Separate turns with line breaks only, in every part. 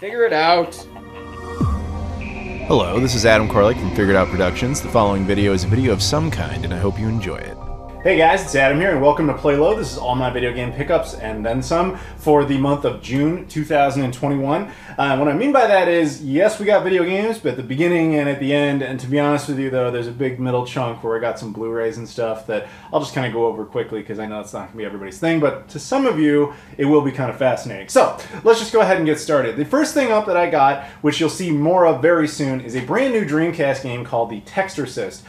Figure it out.
Hello, this is Adam Koralik from Figured Out Productions. The following video is a video of some kind, and I hope you enjoy it.
Hey guys, it's Adam here, and welcome to PlayLoad. This is all my video game pickups and then some for the month of June 2021. What I mean by that is, yes, we got video games, but at the beginning and at the end, and to be honest with you though, there's a big middle chunk where I got some Blu-rays and stuff that I'll just kind of go over quickly because I know it's not going to be everybody's thing, but to some of you, it will be kind of fascinating. So, let's just go ahead and get started. The first thing up that I got, which you'll see more of very soon, is a brand new Dreamcast game called The Textorcist.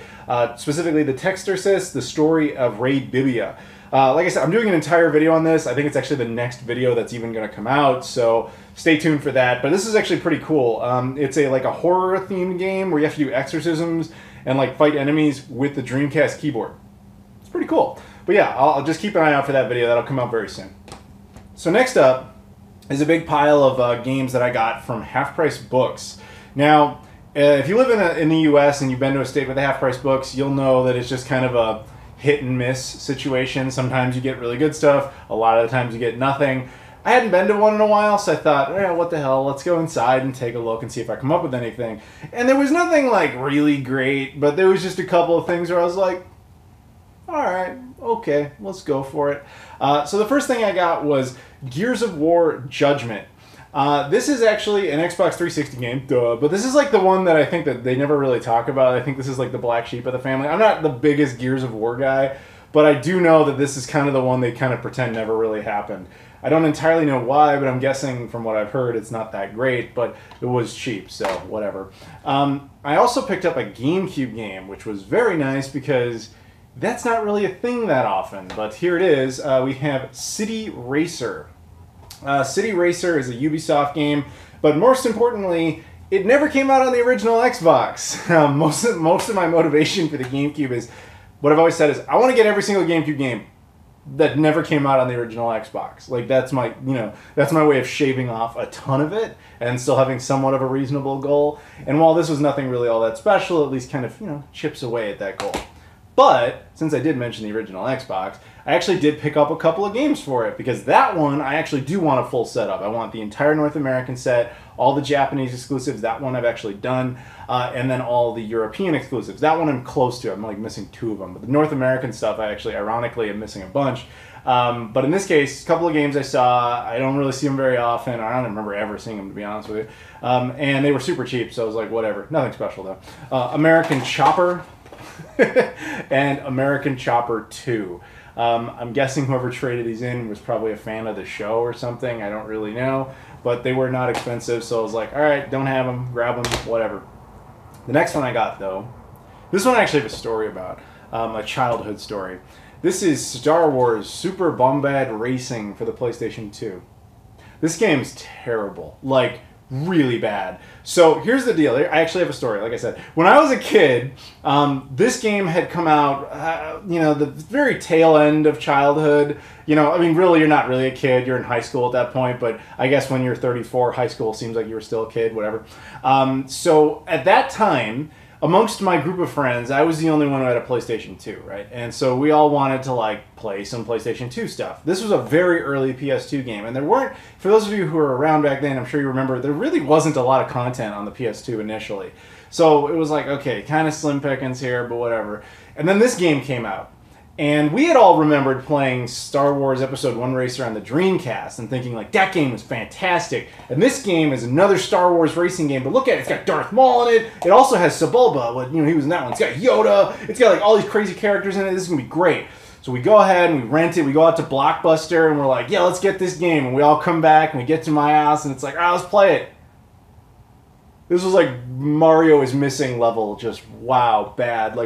Specifically, The Textorcist, the story of Raid Bibia. Like I said, I'm doing an entire video on this. I think it's actually the next video that's even going to come out, so stay tuned for that. But this is actually pretty cool. It's like a horror-themed game where you have to do exorcisms and like fight enemies with the Dreamcast keyboard. It's pretty cool. But yeah, I'll just keep an eye out for that video. That'll come out very soon. So next up is a big pile of games that I got from Half Price Books. Now, if you live in the U.S. and you've been to a state with the Half Price Books, you'll know that it's just kind of a hit and miss situation. Sometimes you get really good stuff. A lot of the times you get nothing. I hadn't been to one in a while, so I thought, what the hell, let's go inside and take a look and see if I come up with anything. And there was nothing like really great, but there was just a couple of things where I was like, alright, okay, let's go for it. So the first thing I got was Gears of War Judgment. This is actually an Xbox 360 game, but this is like the one that I think that they never really talk about. I think this is like the black sheep of the family. I'm not the biggest Gears of War guy, but I do know that this is kind of the one they kind of pretend never really happened. I don't entirely know why, but I'm guessing from what I've heard it's not that great, but it was cheap, so whatever. I also picked up a GameCube game, which was very nice because that's not really a thing that often, but here it is. We have City Racer. City Racer is a Ubisoft game, but most importantly, it never came out on the original Xbox. Most of my motivation for the GameCube is, what I've always said is, I want to get every single GameCube game that never came out on the original Xbox. Like, that's my, that's my way of shaving off a ton of it and still having somewhat of a reasonable goal. And while this was nothing really all that special, at least kind of, chips away at that goal. But, since I did mention the original Xbox, I actually did pick up a couple of games for it, because that one, I actually do want a full setup. I want the entire North American set, all the Japanese exclusives, that one I've actually done, and then all the European exclusives. That one I'm close to. I'm like missing 2 of them. But the North American stuff, I actually, ironically, am missing a bunch. But in this case, a couple of games I saw, I don't really see them very often. I don't remember ever seeing them, to be honest with you. And they were super cheap, so I was like, whatever. Nothing special, though. American Chopper and American Chopper 2. I'm guessing whoever traded these in was probably a fan of the show or something. I don't really know. But they were not expensive, so I was like, alright, don't have them, grab them, whatever. The next one I got, though, this one I actually have a story about, a childhood story. This is Star Wars Super Bombad Racing for the PlayStation 2. This game's terrible. Like, really bad. So here's the deal. I actually have a story, like I said. When I was a kid, this game had come out, the very tail end of childhood. I mean, really, you're not really a kid. You're in high school at that point, but I guess when you're 34, high school seems like you were still a kid, whatever. So at that time, amongst my group of friends, I was the only one who had a PlayStation 2, right? And so we all wanted to, play some PlayStation 2 stuff. This was a very early PS2 game, and there weren't, for those of you who were around back then, I'm sure you remember, there really wasn't a lot of content on the PS2 initially. So it was like, okay, kind of slim pickings here, but whatever. And then this game came out. And we had all remembered playing Star Wars Episode 1 Racer on the Dreamcast and thinking, that game was fantastic. And this game is another Star Wars racing game, but look at it. It's got Darth Maul in it. It also has Sebulba. He was in that one. It's got Yoda. It's got, all these crazy characters in it. This is going to be great. So we go ahead and we rent it. We go out to Blockbuster, and we're like, yeah, let's get this game. And we all come back, and we get to my house, and it's like, let's play it. This was like Mario is Missing level. Just, wow, bad.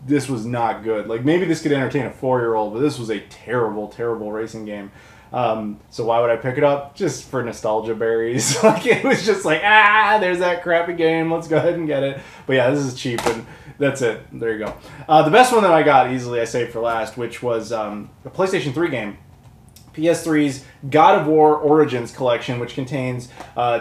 This was not good. Maybe this could entertain a 4-year-old, but this was a terrible, terrible racing game. So why would I pick it up? Just for nostalgia berries. It was just there's that crappy game. Let's go ahead and get it. But yeah, this is cheap, and that's it. There you go. The best one that I got, easily I saved for last, which was a PlayStation 3 game. PS3's God of War Origins collection, which contains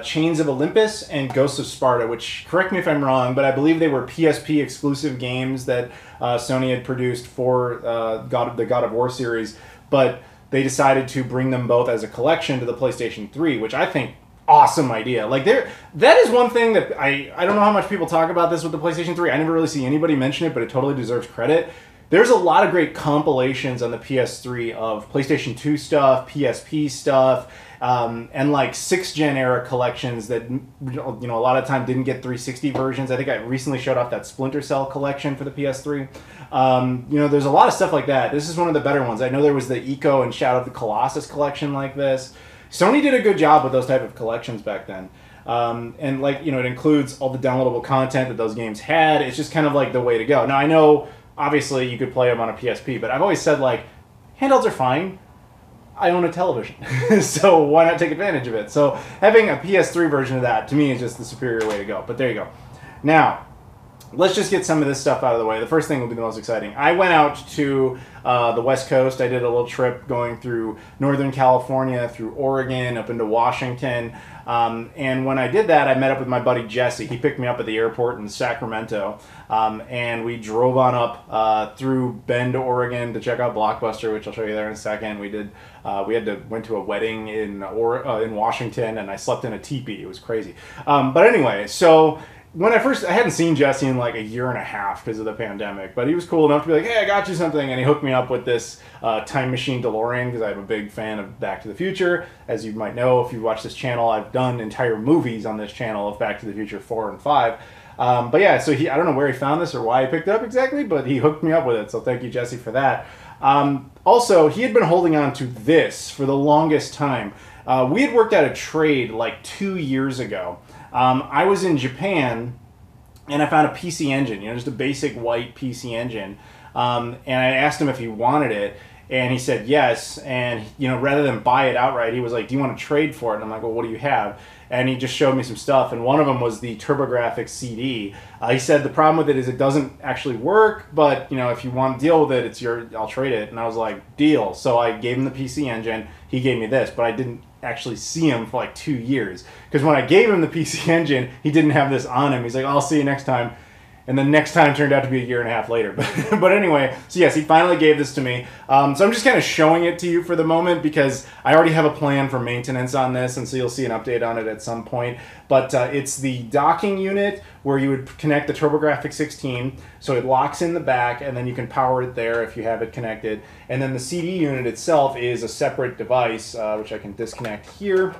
Chains of Olympus and Ghosts of Sparta, which, correct me if I'm wrong, but I believe they were PSP exclusive games that Sony had produced for the God of War series, but they decided to bring them both as a collection to the PlayStation 3, which I think awesome idea. Like that is one thing that I don't know how much people talk about this with the PlayStation 3. I never really see anybody mention it, but it totally deserves credit. There's a lot of great compilations on the PS3 of PlayStation 2 stuff, PSP stuff, and like 6th gen era collections that, you know, a lot of time didn't get 360 versions. I think I recently showed off that Splinter Cell collection for the PS3. You know, there's a lot of stuff like that. This is one of the better ones. I know there was the Eco and Shadow of the Colossus collection like this. Sony did a good job with those type of collections back then. And like, you know, it includes all the downloadable content that those games had. It's just kind of like the way to go. Now, I know, obviously, you could play them on a PSP, but I've always said, like, handhelds are fine. I own a television, so why not take advantage of it? So having a PS3 version of that, to me, is just the superior way to go. But there you go. Now, let's just get some of this stuff out of the way. The first thing will be the most exciting. I went out to the West Coast. I did a little trip going through Northern California, through Oregon, up into Washington. And when I did that, I met up with my buddy Jesse. He picked me up at the airport in Sacramento. And we drove on up through Bend, Oregon to check out Blockbuster, which I'll show you there in a second. We did. Went to a wedding in Washington, and I slept in a teepee. It was crazy. But anyway, so when I hadn't seen Jesse in like a year and a half because of the pandemic, but he was cool enough to be like, hey, I got you something, and he hooked me up with this time machine DeLorean, because I'm a big fan of Back to the Future. As you might know, if you watch this channel, I've done entire movies on this channel of Back to the Future 4 and 5. But yeah, so I don't know where he found this or why he picked it up exactly, but he hooked me up with it, so thank you, Jesse, for that. Also, he had been holding on to this for the longest time. We had worked out a trade like 2 years ago. I was in Japan, and I found a PC Engine, you know, just a basic white PC Engine. And I asked him if he wanted it, and he said yes. And, you know, rather than buy it outright, he was like, do you want to trade for it? And I'm like, well, what do you have? And he just showed me some stuff, and one of them was the TurboGrafx CD. He said the problem with it is it doesn't actually work, but, you know, if you want to deal with it, I'll trade it. And I was like, deal. So I gave him the PC Engine. He gave me this, but I didn't actually see him for like 2 years, because when I gave him the PC Engine, he didn't have this on him. He's like, I'll see you next time. And the next time turned out to be a year and a half later. But anyway, so yes, he finally gave this to me. So I'm just kind of showing it to you for the moment, because I already have a plan for maintenance on this, and so you'll see an update on it at some point. But it's the docking unit where you would connect the TurboGrafx 16, so it locks in the back, and then you can power it there if you have it connected. And then the CD unit itself is a separate device, which I can disconnect here.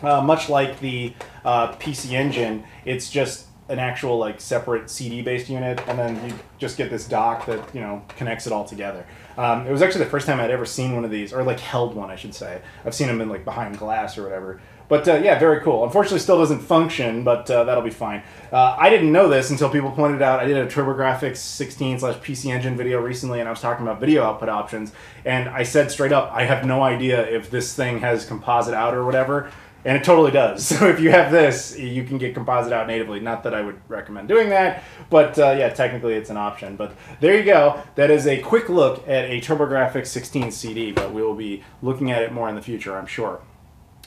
Much like the PC Engine, it's just an actual like separate CD-based unit, and then you just get this dock that, you know, connects it all together. It was actually the first time I'd ever seen one of these, or like held one, I should say. I've seen them in like behind glass or whatever. But yeah, very cool. Unfortunately, still doesn't function, but that'll be fine. I didn't know this until people pointed out. I did a TurboGrafx 16/PC Engine video recently, and I was talking about video output options, and I said straight up, I have no idea if this thing has composite out or whatever. And it totally does. So if you have this, you can get composite out natively. Not that I would recommend doing that, but yeah, technically it's an option. But there you go. That is a quick look at a TurboGrafx 16 CD, but we will be looking at it more in the future, I'm sure.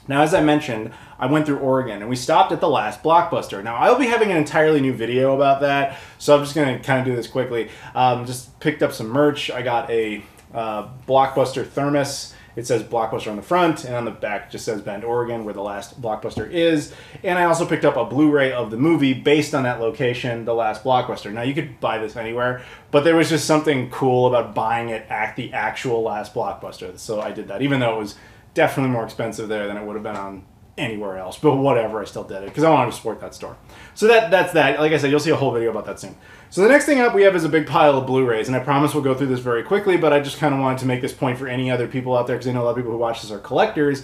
Now, as I mentioned, I went through Oregon, and we stopped at the last Blockbuster. Now, I'll be having an entirely new video about that, so I'm just going to kind of do this quickly. Just picked up some merch. I got a Blockbuster thermos. It says Blockbuster on the front, and on the back it just says Bend, Oregon, where the last Blockbuster is. And I also picked up a Blu-ray of the movie based on that location, the last Blockbuster. Now, you could buy this anywhere, but there was just something cool about buying it at the actual last Blockbuster. So I did that, even though it was definitely more expensive there than it would have been on anywhere else. But whatever, I still did it, because I wanted to support that store. So that's that. Like I said, you'll see a whole video about that soon. So the next thing up we have is a big pile of Blu-rays, and I promise we'll go through this very quickly, but I just kind of wanted to make this point for any other people out there, because I know a lot of people who watch this are collectors.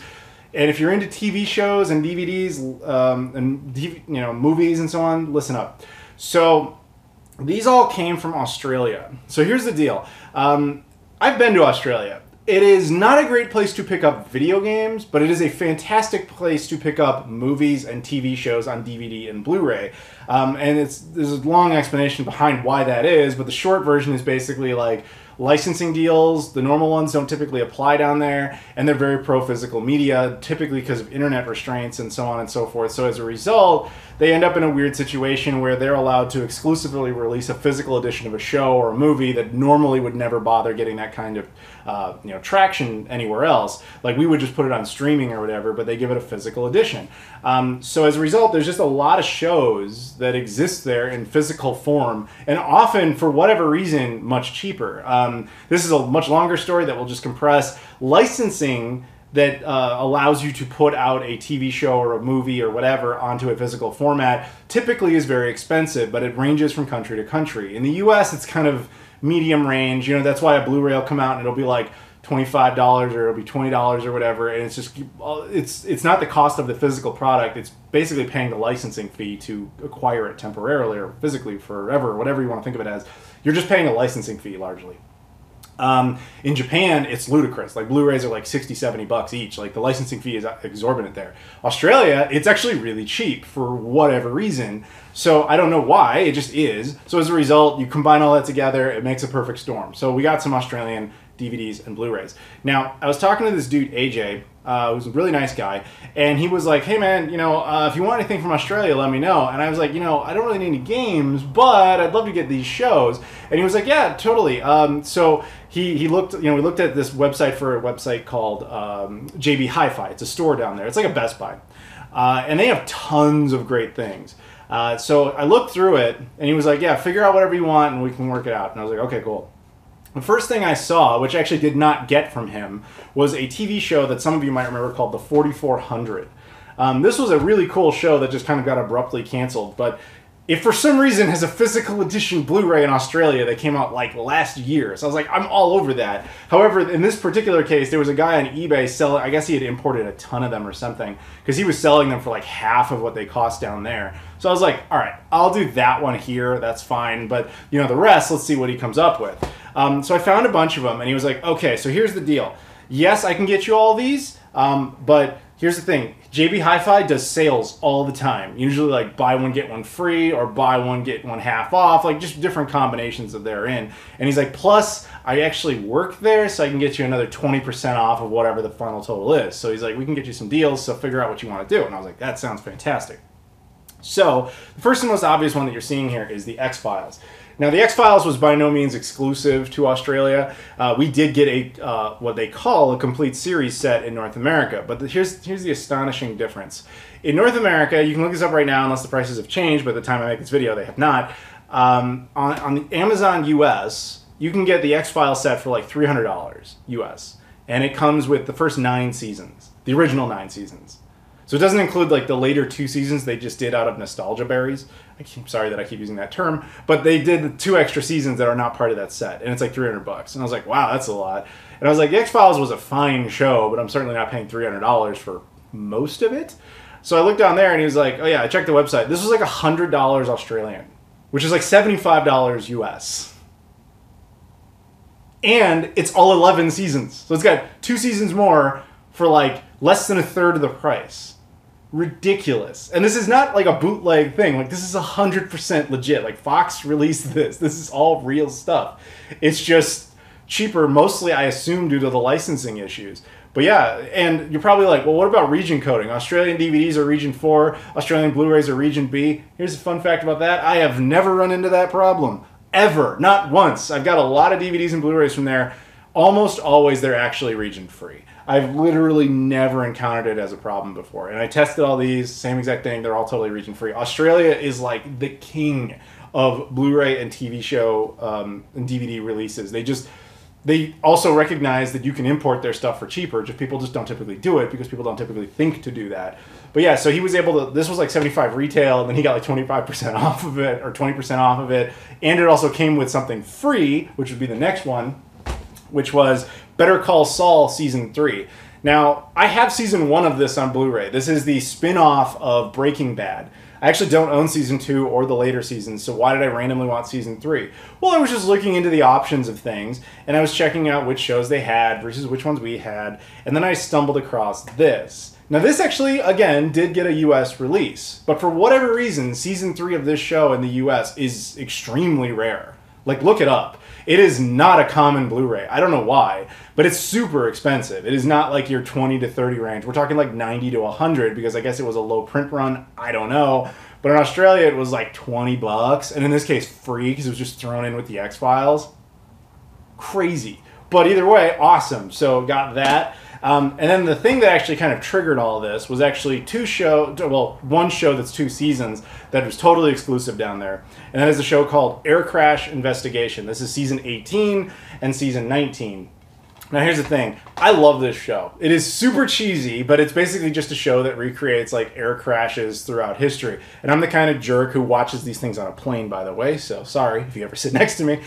And if you're into TV shows and DVDs and you know, movies and so on, listen up. So these all came from Australia. So here's the deal. I've been to Australia. It is not a great place to pick up video games, but it is a fantastic place to pick up movies and TV shows on DVD and Blu-ray. And there's a long explanation behind why that is, but the short version is basically like licensing deals. The normal ones don't typically apply down there, and they're very pro-physical media, typically because of internet restraints and so on and so forth. So as a result, they end up in a weird situation where they're allowed to exclusively release a physical edition of a show or a movie that normally would never bother getting that kind of traction anywhere else. Like we would just put it on streaming or whatever, but they give it a physical edition. So as a result, there's just a lot of shows that exist there in physical form, and often for whatever reason much cheaper. This is a much longer story that we'll just compress. Licensing that allows you to put out a TV show or a movie or whatever onto a physical format typically is very expensive, but it ranges from country to country. In the US, it's kind of medium range. That's why a Blu-ray will come out and it'll be like $25 or it'll be $20 or whatever, and it's just it's not the cost of the physical product. It's basically paying the licensing fee to acquire it temporarily or physically forever, whatever you want to think of it as. You're just paying a licensing fee largely. In Japan, it's ludicrous. Like Blu-rays are like 60, 70 bucks each. Like the licensing fee is exorbitant there. Australia, it's actually really cheap for whatever reason. So I don't know why, it just is. So as a result, you combine all that together, it makes a perfect storm. So we got some Australian DVDs and Blu-rays. Now, I was talking to this dude, AJ, who's a really nice guy, and he was like, hey man, if you want anything from Australia, let me know. And I was like, I don't really need any games, but I'd love to get these shows. And he was like, yeah, totally. So he looked, we looked at this website for a website called JB Hi-Fi. It's a store down there. It's like a Best Buy. And they have tons of great things. So I looked through it, and he was like, yeah, figure out whatever you want, and we can work it out. And I was like, okay, cool. The first thing I saw, which I actually did not get from him, was a TV show that some of you might remember called The 4400. This was a really cool show that just kind of got abruptly canceled, but it for some reason has a physical edition Blu-ray in Australia that came out like last year. So I was like, I'm all over that. However, in this particular case, there was a guy on eBay selling, I guess he had imported a ton of them or something, because he was selling them for like half of what they cost down there. So I was like, all right, I'll do that one here, that's fine, but the rest, let's see what he comes up with. So I found a bunch of them, and he was like, okay, so here's the deal. Yes, I can get you all these, but here's the thing. JB Hi-Fi does sales all the time. Usually like buy one, get one free, or buy one, get one half off, like just different combinations that they're in. And he's like, plus, I actually work there, so I can get you another 20% off of whatever the final total is. So he's like, we can get you some deals, so figure out what you want to do. And I was like, that sounds fantastic. So the first and most obvious one that you're seeing here is the XFiles. Now, the XFiles was by no means exclusive to Australia. We did get a what they call a complete series set in North America, but here's the astonishing difference. In North America, you can look this up right now unless the prices have changed, but at the time I make this video, they have not. On the Amazon US, you can get the XFiles set for like $300 US, and it comes with the first 9 seasons, the original 9 seasons. So it doesn't include like the later 2 seasons they just did out of nostalgia berries. I'm sorry that I keep using that term, but they did the 2 extra seasons that are not part of that set, and it's like $300 bucks. And I was like, wow, that's a lot. And I was like, the X-Files was a fine show, but I'm certainly not paying $300 for most of it. So I looked down there, and he was like, oh yeah, I checked the website. This was like $100 Australian, which is like $75 US. And it's all 11 seasons. So it's got 2 seasons more for like less than a third of the price. Ridiculous. And this is not like a bootleg thing. Like, this is 100% legit. Like, Fox released this. This is all real stuff. It's just cheaper, mostly, I assume, due to the licensing issues. But yeah, and you're probably like, well, what about region coding? Australian DVDs are region 4, Australian Blu-rays are region B. Here's a fun fact about that. I have never run into that problem. Ever. Not once. I've got a lot of DVDs and Blu-rays from there. Almost always they're actually region free. I've literally never encountered it as a problem before. And I tested all these, same exact thing, they're all totally region free. Australia is like the king of Blu-ray and TV show and DVD releases. They also recognize that you can import their stuff for cheaper, just people just don't typically do it because people don't typically think to do that. But yeah, so he was able to, this was like $75 retail, and then he got like 25% off of it, or 20% off of it. And it also came with something free, which would be the next one, which was Better Call Saul Season 3. Now, I have Season 1 of this on Blu-ray. This is the spin-off of Breaking Bad. I actually don't own Season 2 or the later seasons, so why did I randomly want Season 3? Well, I was just looking into the options of things, and I was checking out which shows they had versus which ones we had, and then I stumbled across this. Now, this actually, again, did get a US release, but for whatever reason, Season 3 of this show in the US is extremely rare. Like, look it up. It is not a common Blu-ray. I don't know why, but it's super expensive. It is not like your 20 to 30 range. We're talking like 90 to 100 because I guess it was a low print run. I don't know. But in Australia, it was like 20 bucks. And in this case, free because it was just thrown in with the X-Files. Crazy. But either way, awesome. So got that. And then the thing that actually kind of triggered all of this was actually one show that's 2 seasons that was totally exclusive down there. And that is a show called Air Crash Investigation. This is season 18 and season 19. Now here's the thing, I love this show. It is super cheesy, but it's basically just a show that recreates like air crashes throughout history. And I'm the kind of jerk who watches these things on a plane, by the way, so sorry if you ever sit next to me.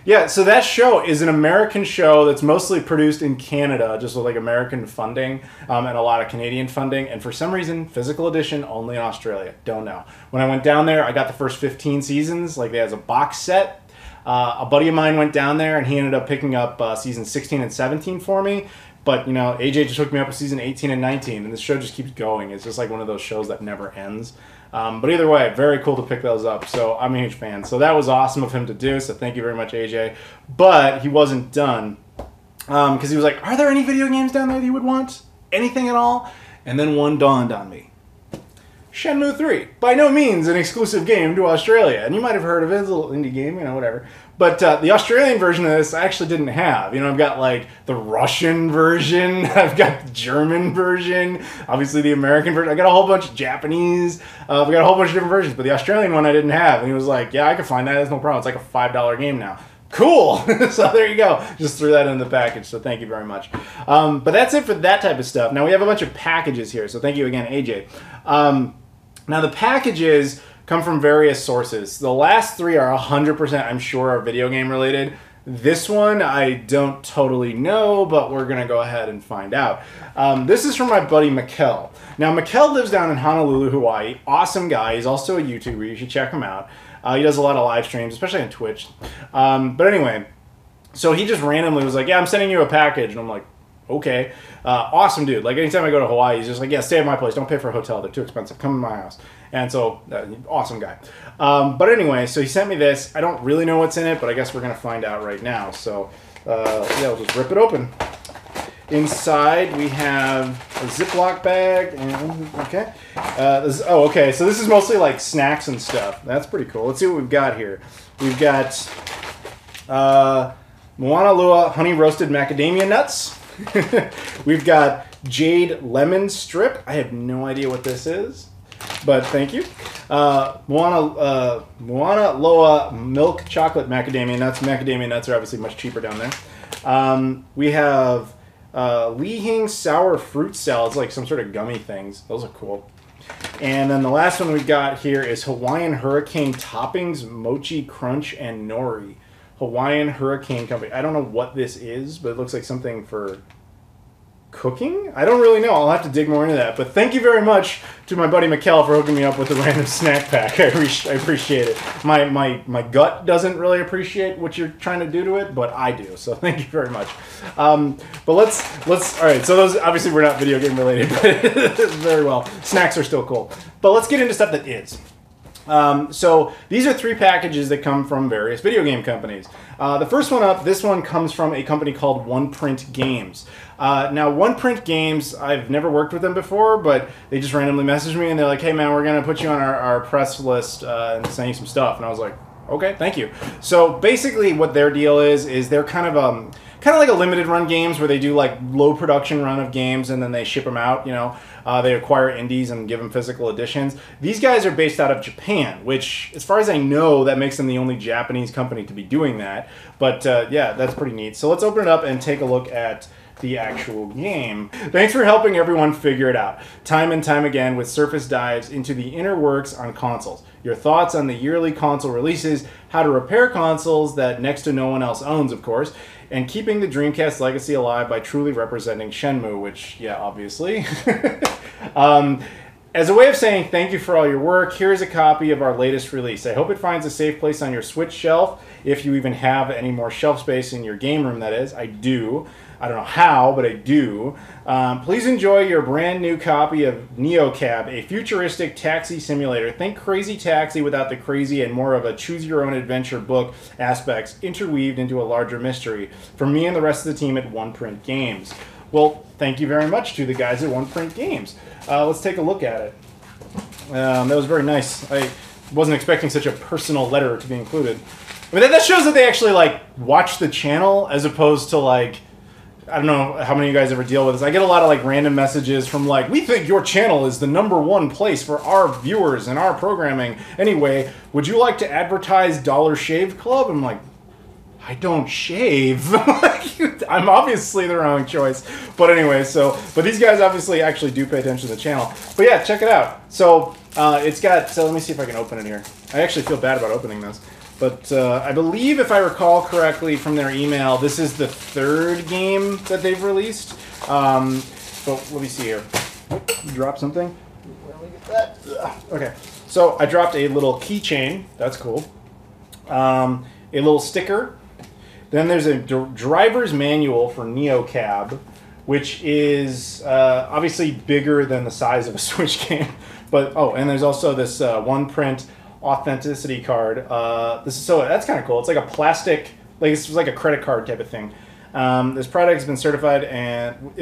Yeah, so that show is an American show that's mostly produced in Canada, just with like American funding and a lot of Canadian funding. And for some reason, physical edition only in Australia. Don't know. When I went down there, I got the first 15 seasons, like they has a box set. A buddy of mine went down there and he ended up picking up season 16 and 17 for me. But, you know, AJ just hooked me up with season 18 and 19, and this show just keeps going. It's just like one of those shows that never ends. But either way, very cool to pick those up. So I'm a huge fan. So that was awesome of him to do. So thank you very much, AJ. But he wasn't done because he was like, are there any video games down there that you would want? Anything at all? And then one dawned on me. Shenmue III, by no means an exclusive game to Australia, and you might have heard of it, it's a little indie game, you know, whatever. But the Australian version of this I actually didn't have. You know, I've got like the Russian version, I've got the German version, obviously the American version, I got a whole bunch of Japanese, we got a whole bunch of different versions, but the Australian one I didn't have, and he was like, yeah, I can find that, that's no problem, it's like a $5 game now. Cool! So there you go. Just threw that in the package, so thank you very much. But that's it for that type of stuff. Now we have a bunch of packages here, so thank you again, AJ. Now the packages come from various sources. The last 3 are 100%, I'm sure, are video game related. This one I don't totally know, but we're going to go ahead and find out. This is from my buddy Mikkel. Now Mikkel lives down in Honolulu, Hawaii. Awesome guy. He's also a YouTuber. You should check him out. He does a lot of live streams, especially on Twitch. But anyway, so he just randomly was like, yeah, I'm sending you a package. And I'm like, okay. Awesome dude. Like anytime I go to Hawaii, he's just like, yeah, stay at my place. Don't pay for a hotel. They're too expensive. Come to my house. And so, awesome guy. But anyway, so he sent me this. I don't really know what's in it, but I guess we're going to find out right now. So, yeah, we'll just rip it open. Inside, we have a Ziploc bag. And, okay. Okay. So this is mostly like snacks and stuff. That's pretty cool. Let's see what we've got here. We've got Moana Lua honey roasted macadamia nuts. We've got Jade lemon strip. I have no idea what this is, but thank you. Moana Loa milk chocolate macadamia nuts. Macadamia nuts are obviously much cheaper down there. We have Li Hing sour fruit salads, like some sort of gummy things. Those are cool. And then the last one we got here is Hawaiian Hurricane toppings, mochi crunch, and nori. Hawaiian Hurricane Company. I don't know what this is, but it looks like something for cooking? I don't really know. I'll have to dig more into that. But thank you very much to my buddy Mikkel for hooking me up with the random snack pack. I appreciate it. My gut doesn't really appreciate what you're trying to do to it, but I do. So thank you very much. But let's all right. So those obviously we're not video game related, but very well. Snacks are still cool. But let's get into stuff that is. So these are 3 packages that come from various video game companies. The first one up, this one comes from a company called One Print Games. Now, One Print Games, I've never worked with them before, but they just randomly messaged me and they're like, hey man, we're going to put you on our press list and send you some stuff. And I was like, okay, thank you. So basically what their deal is they're kind of like a limited run games where they do like low production run of games and then they ship them out, you know. They acquire indies and give them physical editions. These guys are based out of Japan, which as far as I know, that makes them the only Japanese company to be doing that. But yeah, that's pretty neat. So let's open it up and take a look at the actual game. Thanks for helping everyone figure it out. Time and time again with surface dives into the inner works on consoles. Your thoughts on the yearly console releases, how to repair consoles that next to no one else owns, of course, and keeping the Dreamcast legacy alive by truly representing Shenmue, which, yeah, obviously. As a way of saying thank you for all your work, here's a copy of our latest release. I hope it finds a safe place on your Switch shelf, if you even have any more shelf space in your game room, that is. I do. I don't know how, but I do. Please enjoy your brand new copy of NeoCab, a futuristic taxi simulator. Think Crazy Taxi without the crazy and more of a choose-your-own-adventure book aspects interweaved into a larger mystery. From me and the rest of the team at One Print Games. Well, thank you very much to the guys at One Print Games. Let's take a look at it. That was very nice. I wasn't expecting such a personal letter to be included. But that shows that they actually like watch the channel as opposed to like, I don't know how many of you guys ever deal with this. I get a lot of like random messages from like, we think your channel is the #1 place for our viewers and our programming. Anyway, would you like to advertise Dollar Shave Club? I'm like, I don't shave. I'm obviously the wrong choice. But anyway, but these guys obviously actually do pay attention to the channel. But yeah, check it out. So it's got, so let me see if I can open it here. I actually feel bad about opening this. But I believe, if I recall correctly from their email, this is the 3rd game that they've released. So let me see here. Drop something. Where do we get that? Okay. So I dropped a little keychain. That's cool. A little sticker. Then there's a driver's manual for NeoCab, which is obviously bigger than the size of a Switch game. But and there's also this one print authenticity card. That's kind of cool. It's like a plastic, like it's like a credit card type of thing. This product has been certified and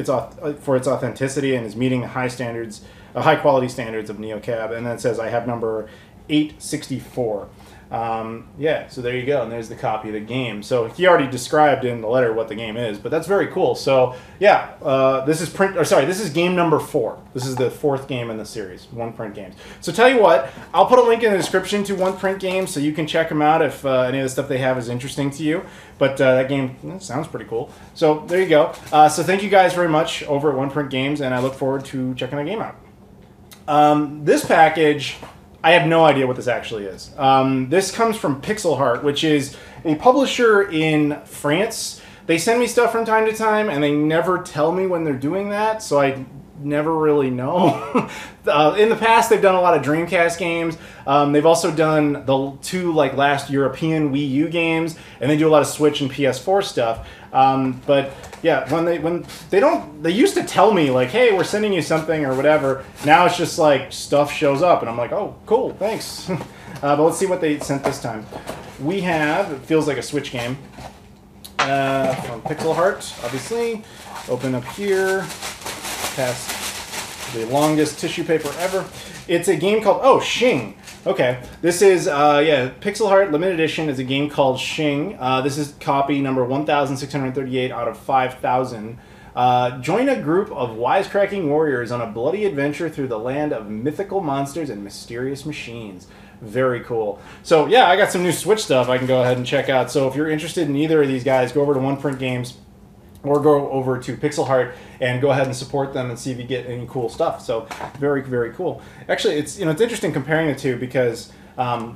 for its authenticity and is meeting the high quality standards of NeoCab. And then it says I have number 864. Yeah, so there you go, and there's the copy of the game. So he already described in the letter what the game is, but that's very cool. So yeah, this is game number 4. This is the 4th game in the series, One Print Games. So tell you what, I'll put a link in the description to One Print Games so you can check them out if any of the stuff they have is interesting to you. But that game sounds pretty cool. So there you go. So thank you guys very much over at One Print Games, and I look forward to checking the game out. This package, I have no idea what this actually is. This comes from Pixelheart, which is a publisher in France. They send me stuff from time to time, and they never tell me when they're doing that, so I never really know. In the past, they've done a lot of Dreamcast games. They've also done the 2 last European Wii U games, and they do a lot of Switch and PS4 stuff. But yeah, they used to tell me like, hey, we're sending you something or whatever. Now it's just like stuff shows up, and I'm like, oh, cool, thanks. But let's see what they sent this time. We have, it feels like a Switch game, from Pixelheart, obviously. Open up here, past the longest tissue paper ever. It's a game called, Shing. Okay, this is, Pixelheart Limited Edition is a game called Shing. This is copy number 1,638 out of 5,000. Join a group of wisecracking warriors on a bloody adventure through the land of mythical monsters and mysterious machines. Very cool. So yeah, I got some new Switch stuff I can go ahead and check out. So if you're interested in either of these guys, go over to One Print Games or go over to Pixelheart and go ahead and support them and see if you get any cool stuff. So very, very cool. Actually, it's interesting comparing the two because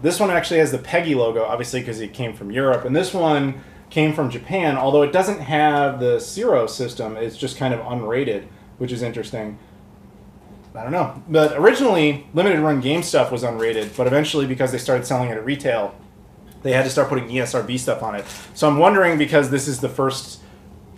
this one actually has the Peggy logo, obviously because it came from Europe, and this one came from Japan, although it doesn't have the Zero system. It's just kind of unrated, which is interesting. I don't know. But originally, limited run game stuff was unrated, but eventually, because they started selling it at retail, they had to start putting ESRB stuff on it. So I'm wondering, because this is the first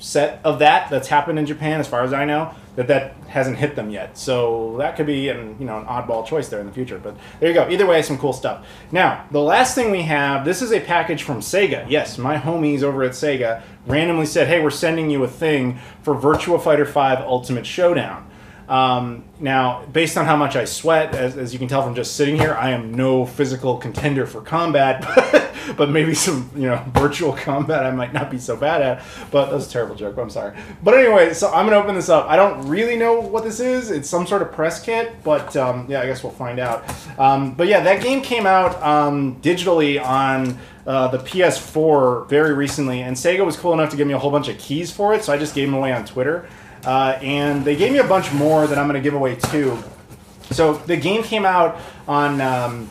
set of that's happened in Japan, as far as I know, that hasn't hit them yet. So that could be an oddball choice there in the future. But there you go. Either way, some cool stuff. Now, the last thing we have, this is a package from Sega. Yes, my homies over at Sega randomly said, hey, we're sending you a thing for Virtua Fighter 5 Ultimate Showdown. Now, based on how much I sweat, as you can tell from just sitting here, I am no physical contender for combat, but maybe some, virtual combat I might not be so bad at. But that was a terrible joke, I'm sorry. But anyway, so I'm going to open this up. I don't really know what this is. It's some sort of press kit, but yeah, I guess we'll find out. But yeah, that game came out digitally on the PS4 very recently, and Sega was cool enough to give me a whole bunch of keys for it, so I just gave them away on Twitter. And they gave me a bunch more that I'm going to give away too. So the game came out on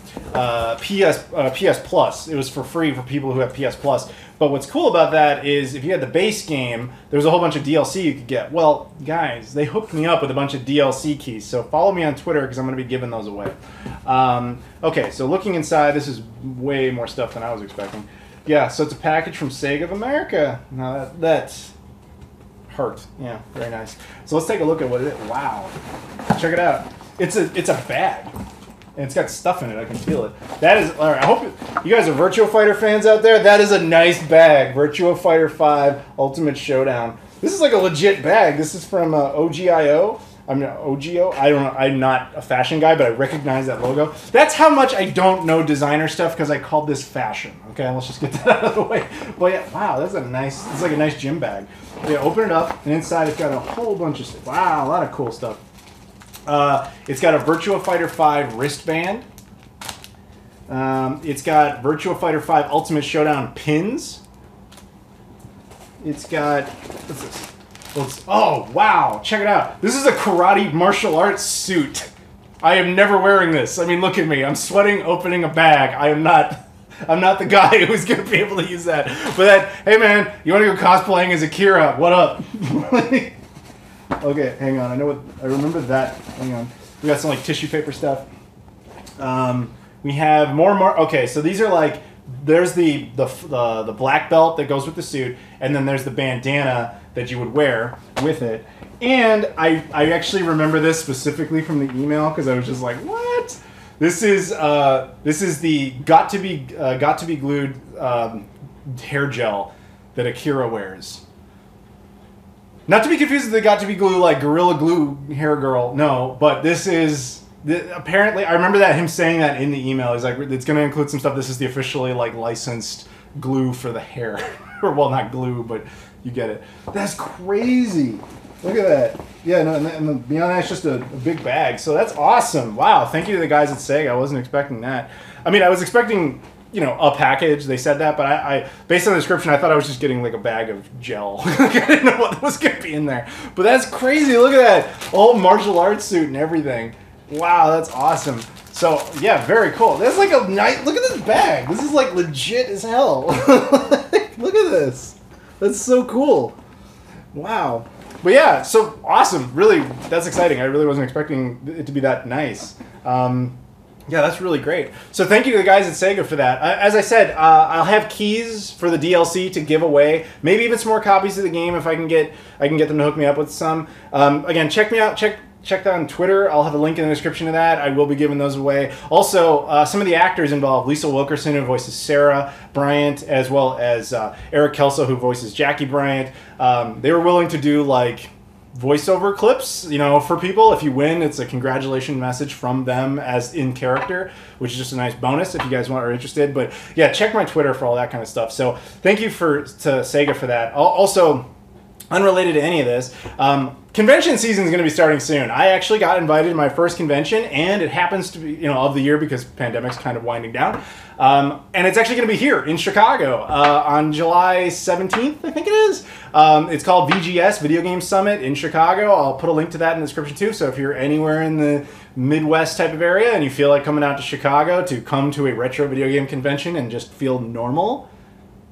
PS Plus. It was for free for people who have PS Plus. But what's cool about that is if you had the base game, there was a whole bunch of DLC you could get. Well, guys, they hooked me up with a bunch of DLC keys. So follow me on Twitter because I'm going to be giving those away. Okay, so looking inside, this is way more stuff than I was expecting. Yeah, so it's a package from Sega of America. Now that's heart. Yeah, very nice. So let's take a look at what it is. Wow. Check it out. It's a bag. And it's got stuff in it. I can feel it. That is, all right, I hope you guys are Virtua Fighter fans out there. That is a nice bag. Virtua Fighter 5 Ultimate Showdown. This is like a legit bag. This is from OGIO. I'm an OGO. I don't know. I'm not a fashion guy, but I recognize that logo. That's how much I don't know designer stuff because I called this fashion. Okay, let's just get that out of the way. But yeah, wow, that's a nice. It's like a nice gym bag. Yeah, open it up, and inside it's got a whole bunch of stuff. Wow, a lot of cool stuff. It's got a Virtua Fighter 5 wristband. It's got Virtua Fighter 5 Ultimate Showdown pins. It's got, what's this? Oh, wow, check it out. This is a karate martial arts suit. I am never wearing this. I mean, look at me. I'm sweating opening a bag. I'm not the guy who's going to be able to use that. But that, hey man, you want to go cosplaying as Akira? What up? Okay, hang on. I remember that. Hang on. We got some like tissue paper stuff. We have more. Okay, so these are like, there's the black belt that goes with the suit, and then there's the bandana that you would wear with it. And I actually remember this specifically from the email because I was just like, what? This is the got to be glued hair gel that Akira wears. Not to be confused with the got to be glue like Gorilla Glue hair girl. No, but this is. Apparently, I remember that him saying that in the email. He's like, it's going to include some stuff. This is the officially like licensed glue for the hair, or well, not glue, but you get it. That's crazy. Look at that. Yeah, no, and beyond that, it's just a big bag. So that's awesome. Wow, thank you to the guys at Sega. I wasn't expecting that. I mean, I was expecting, you know, a package. They said that, but I based on the description, I thought I was just getting like a bag of gel. I didn't know what was going to be in there. But that's crazy. Look at that. All martial arts suit and everything. Wow, that's awesome. So, yeah, very cool. That's like a nice... Look at this bag. This is like legit as hell. Look at this. That's so cool. Wow. But yeah, so awesome. Really, that's exciting. I really wasn't expecting it to be that nice. Yeah, that's really great. So thank you to the guys at Sega for that. As I said, I'll have keys for the DLC to give away. Maybe even some more copies of the game if I can get them to hook me up with some. Again, check me out. Check that on Twitter. I'll have a link in the description to that. I will be giving those away. Also, some of the actors involved, Lisa Wilkerson, who voices Sarah Bryant, as well as Eric Kelso, who voices Jackie Bryant. They were willing to do like voiceover clips, you know, for people. If you win, it's a congratulations message from them as in character, which is just a nice bonus if you guys are interested. But yeah, check my Twitter for all that kind of stuff. So thank you to Sega for that. Also, unrelated to any of this, convention season is going to be starting soon. I actually got invited to my first convention, and it happens to be, you know, of the year because pandemic's kind of winding down. And it's actually going to be here in Chicago on July 17th, I think it is. It's called VGS, Video Game Summit in Chicago. I'll put a link to that in the description too. So if you're anywhere in the Midwest type of area and you feel like coming out to Chicago to come to a retro video game convention and just feel normal,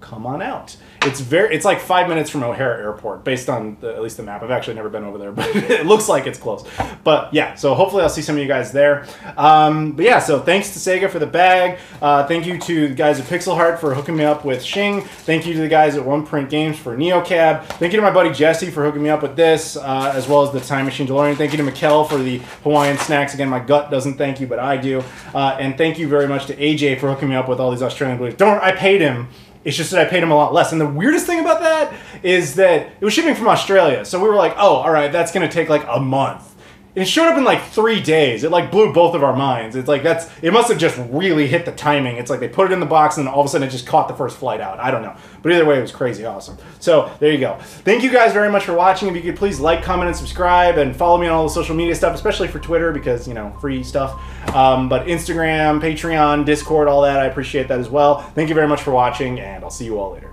come on out. It's like 5 minutes from O'Hare Airport, based on at least the map. I've actually never been over there, but it looks like it's close. But yeah, so hopefully I'll see some of you guys there. But yeah, so thanks to Sega for the bag. Thank you to the guys at Pixelheart for hooking me up with Shing. Thank you to the guys at One Print Games for NeoCab. Thank you to my buddy Jesse for hooking me up with this, as well as the Time Machine DeLorean. Thank you to Mikkel for the Hawaiian snacks. Again, my gut doesn't thank you, but I do. And thank you very much to AJ for hooking me up with all these Australian blues. I paid him. It's just that I paid him a lot less. And the weirdest thing about that is that it was shipping from Australia. So we were like, oh, all right, that's going to take like a month. And it showed up in like 3 days. It like blew both of our minds. It's like it must have just really hit the timing. It's like they put it in the box and then all of a sudden it just caught the first flight out. I don't know. But either way, it was crazy awesome. So there you go. Thank you guys very much for watching. If you could please like, comment, and subscribe and follow me on all the social media stuff, especially for Twitter because, you know, free stuff. But Instagram, Patreon, Discord, all that, I appreciate that as well. Thank you very much for watching and I'll see you all later.